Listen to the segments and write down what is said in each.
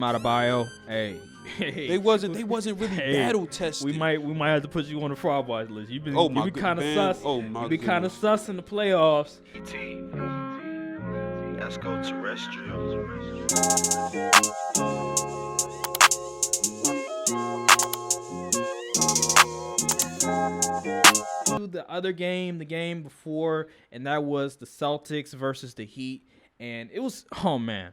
Adebayo, hey, They wasn't really hey, battle tested. we might have to put you on the fraud watch list. You've been kind of man. sus. Oh my You've been kind of goodness. sus in the playoffs. Let's go terrestrial. The other game, the game before, and that was the Celtics versus the Heat, and it was man.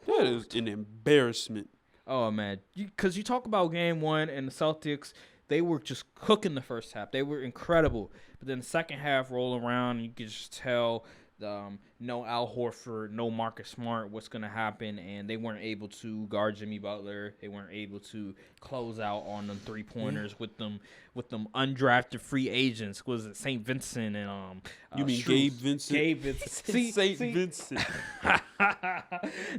That is an embarrassment. Oh man, because you talk about game one and the Celtics, they were just cooking the first half. They were incredible, but then the second half roll around, and you could just tell no Al Horford, no Marcus Smart, what's gonna happen, and they weren't able to guard Jimmy Butler. They weren't able to close out on them 3-pointers with them undrafted free agents. Was it St. Vincent and You mean Strus? Gabe Vincent? Gabe Vincent. St. Vincent.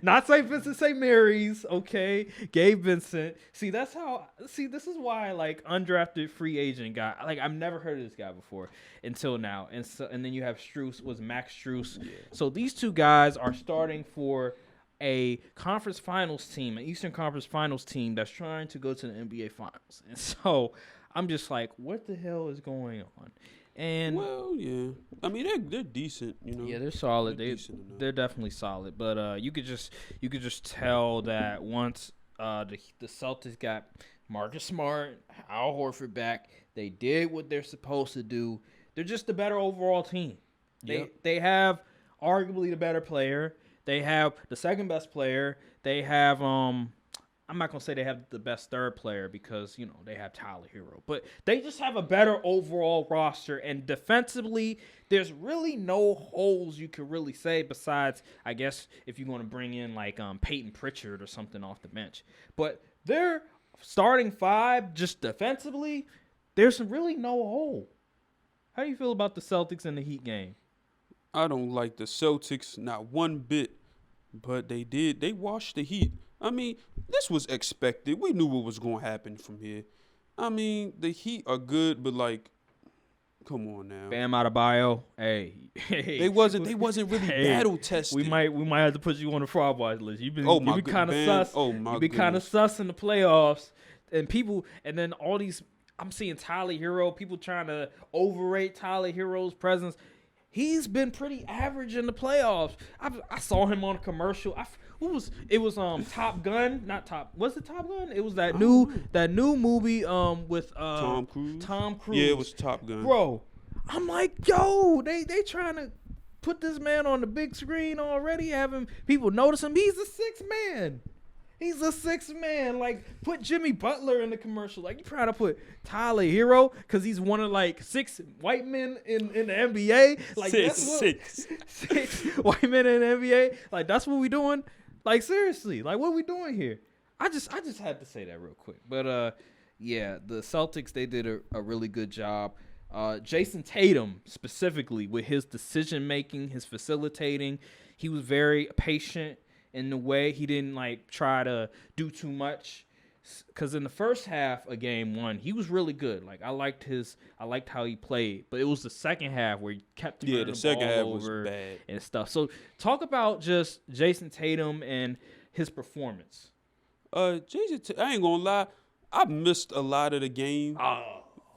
Not St. Vincent, St. Mary's, okay? Gabe Vincent. This is why undrafted free agent guy. I've never heard of this guy before until now. And then you have Strus, was Max Strus. Yeah. So these two guys are starting for a conference finals team, an Eastern Conference Finals team that's trying to go to the NBA Finals. And so I'm just like, what the hell is going on? And Well, yeah. I mean, they're decent, you know. yeah, they're solid. decent enough. They're definitely solid. But you could just tell that once the Celtics got Marcus Smart, Al Horford back, they did what they're supposed to do. They're just a better overall team. They have arguably the better player. They have the second best player. They have I'm not gonna say they have the best third player because they have Tyler Hero, but they just have a better overall roster. And defensively, there's really no holes you could really say besides, I guess, if you're gonna bring in Peyton Pritchard or something off the bench. But their starting five, just defensively, there's really no hole. How do you feel about the Celtics and the Heat game? I don't like the Celtics not one bit, but they washed the Heat. I mean, this was expected. We knew what was going to happen from here. I mean, the Heat are good, but come on now. Bam Adebayo, hey. They wasn't really battle tested. We might have to put you on the fraud watch list. You've been kind of sus. Oh my You've been kind of sus in the playoffs, and then all these. I'm seeing Tyler Hero. People trying to overrate Tyler Hero's presence. He's been pretty average in the playoffs. I saw him on a commercial. It was Top Gun, not Top. Was it Top Gun? It was that new movie with Tom Cruise. Tom Cruise. Yeah, it was Top Gun. Bro, I'm like, yo, they trying to put this man on the big screen already, having people notice him. He's a sixth man. He's a sixth man. Put Jimmy Butler in the commercial. You trying to put Tyler Hero because he's one of 6 white men in the NBA. Six white men in the NBA. That's what we doing. Seriously, what are we doing here? I just had to say that real quick. But yeah, the Celtics, they did a really good job. Jason Tatum specifically with his decision making, his facilitating, he was very patient. In the way he didn't try to do too much, because in the first half of game one he was really good. I liked how he played, but it was the second half where he kept turning the second ball half over was bad and stuff. So talk about just Jason Tatum and his performance. I ain't gonna lie, I missed a lot of the game,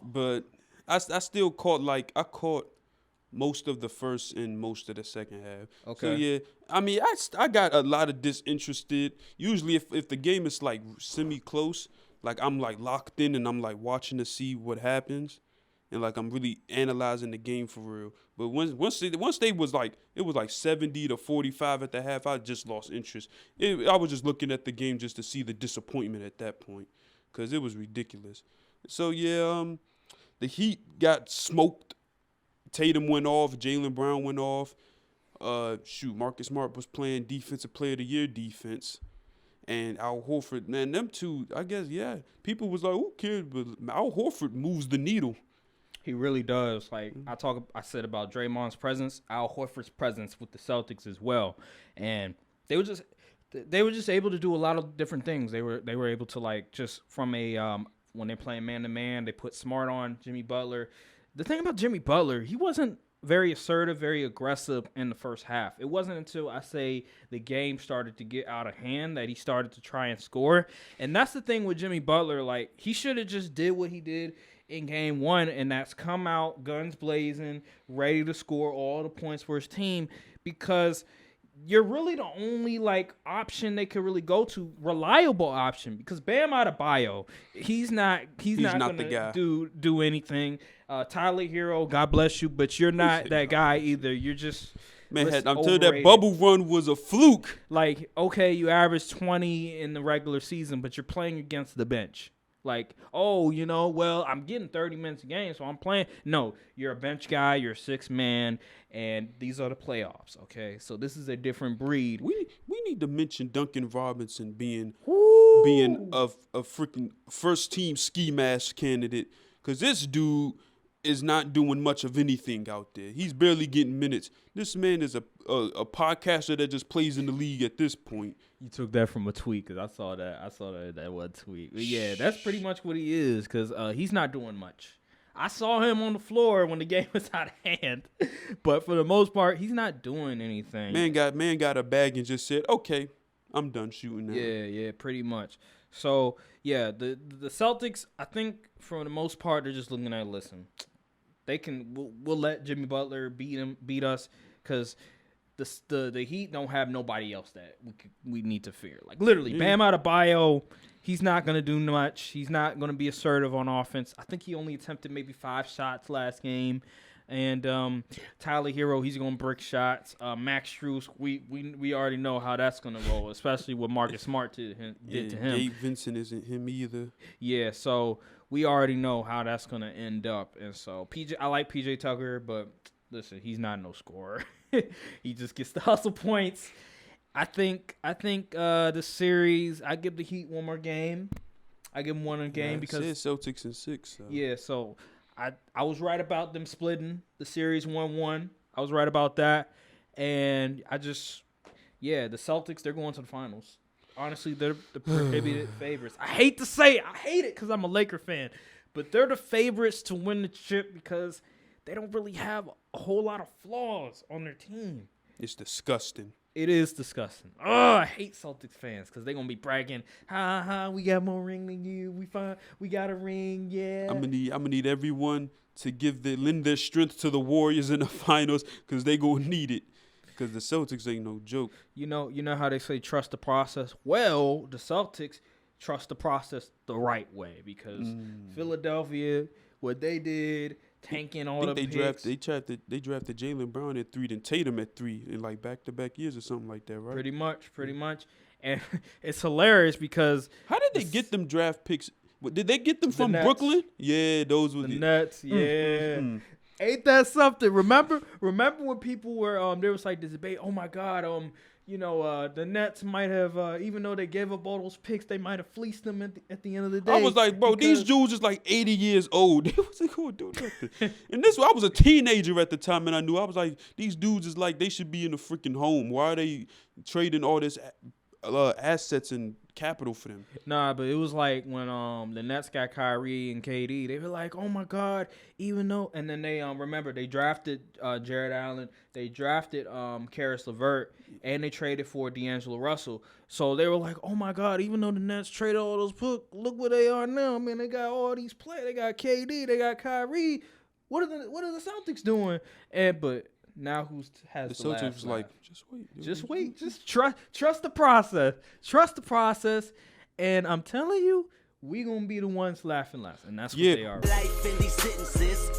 but I still caught I caught most of the first and most of the second half. Okay. So, yeah, I mean, I got a lot of disinterested. Usually, if the game is, semi-close, I'm, locked in and I'm, watching to see what happens. And, I'm really analyzing the game for real. But once they was, it was, 70 to 45 at the half, I just lost interest. I was just looking at the game just to see the disappointment at that point because it was ridiculous. So, yeah, the Heat got smoked. Tatum went off. Jaylen Brown went off. Marcus Smart was playing Defensive Player of the Year defense. And Al Horford, man, them two, I guess, yeah. People was like, who cares? But Al Horford moves the needle. He really does. I said about Draymond's presence, Al Horford's presence with the Celtics as well. And they were just able to do a lot of different things. They were able to just from when they're playing man to man, they put Smart on Jimmy Butler. The thing about Jimmy Butler, he wasn't very assertive, very aggressive in the first half. It wasn't until I say the game started to get out of hand that he started to try and score. And that's the thing with Jimmy Butler. Like, he should have just did what he did in game one, and that's come out guns blazing, ready to score all the points for his team, because you're really the only like option they could really go to, reliable option, because Bam Adebayo, he's not gonna do anything. Tyler Hero, God bless you, but you're not that guy either. You're just I'm telling you, that bubble run was a fluke. Like, okay, you averaged 20 in the regular season, but you're playing against the bench. Like, oh, well, I'm getting 30 minutes a game, so I'm playing. No, you're a bench guy. You're a sixth man, and these are the playoffs, okay? So this is a different breed. We need to mention Duncan Robinson being a freaking first-team ski mask candidate, because this dude is not doing much of anything out there. He's barely getting minutes. This man is a podcaster that just plays in the league at this point. You took that from a tweet, because I saw that one tweet. But yeah, that's pretty much what he is, because he's not doing much. I saw him on the floor when the game was out of hand, but for the most part, he's not doing anything. Man got a bag and just said, "Okay, I'm done shooting now." Yeah, pretty much. So yeah, the Celtics, I think for the most part, they're just looking at, listen, they can. We'll let Jimmy Butler beat us, because the Heat don't have nobody else that we need to fear. Like, literally, Bam Adebayo, he's not gonna do much. He's not gonna be assertive on offense. I think he only attempted maybe 5 shots last game. And Tyler Hero, he's gonna brick shots. Max Strus, we already know how that's gonna roll, especially what Marcus Smart did to him. Gabe Vincent isn't him either. Yeah, so we already know how that's gonna end up. And so I like PJ Tucker, but listen, he's not no scorer. He just gets the hustle points. I think the series, I give the Heat one more game. I give them one game because Celtics in 6. So. Yeah, so I was right about them splitting the series 1-1. I was right about that. And the Celtics, they're going to the finals. Honestly, they're the prohibited favorites. I hate to say it. I hate it because I'm a Laker fan. But they're the favorites to win the chip because they don't really have a whole lot of flaws on their team. It's disgusting. It is disgusting. Oh, I hate Celtics fans because they're going to be bragging, we got more ring than you. We got a ring, yeah. I'm gonna need everyone to lend their strength to the Warriors in the finals, because they going to need it, because the Celtics ain't no joke. You know how they say trust the process? Well, the Celtics trust the process the right way, because Philadelphia, what they did, tanking all the picks. They drafted Jaylen Brown at 3, then Tatum at 3 in like back-to-back years or something like that, right? Pretty much. And it's hilarious because how did they get them draft picks? Did they get them from Nets. Brooklyn? Yeah, those were the Nets. Yeah. Ain't that something? Remember when people were there was like this debate, oh my God, the Nets might have, even though they gave up all those picks, they might have fleeced them at the end of the day. I was like, bro, these dudes is like 80 years old. They wasn't going to do nothing. And I was a teenager at the time, and I was like, these dudes is like, they should be in the freaking home. Why are they trading all this assets and capital for them? Nah, but it was like when the Nets got Kyrie and KD, they were like, oh my God, even though, and then they remember they drafted Jared Allen, they drafted Karis LeVert, and they traded for D'Angelo Russell. So they were like, oh my God, even though the Nets traded all those picks, look where they are now. Man, they got all these players. They got KD, they got Kyrie. What are the Celtics doing? But now who has the last Celtics like, just wait. Just trust the process. Trust the process. And I'm telling you, we gonna be the ones laughing last. And that's what they are. Life in these sentences.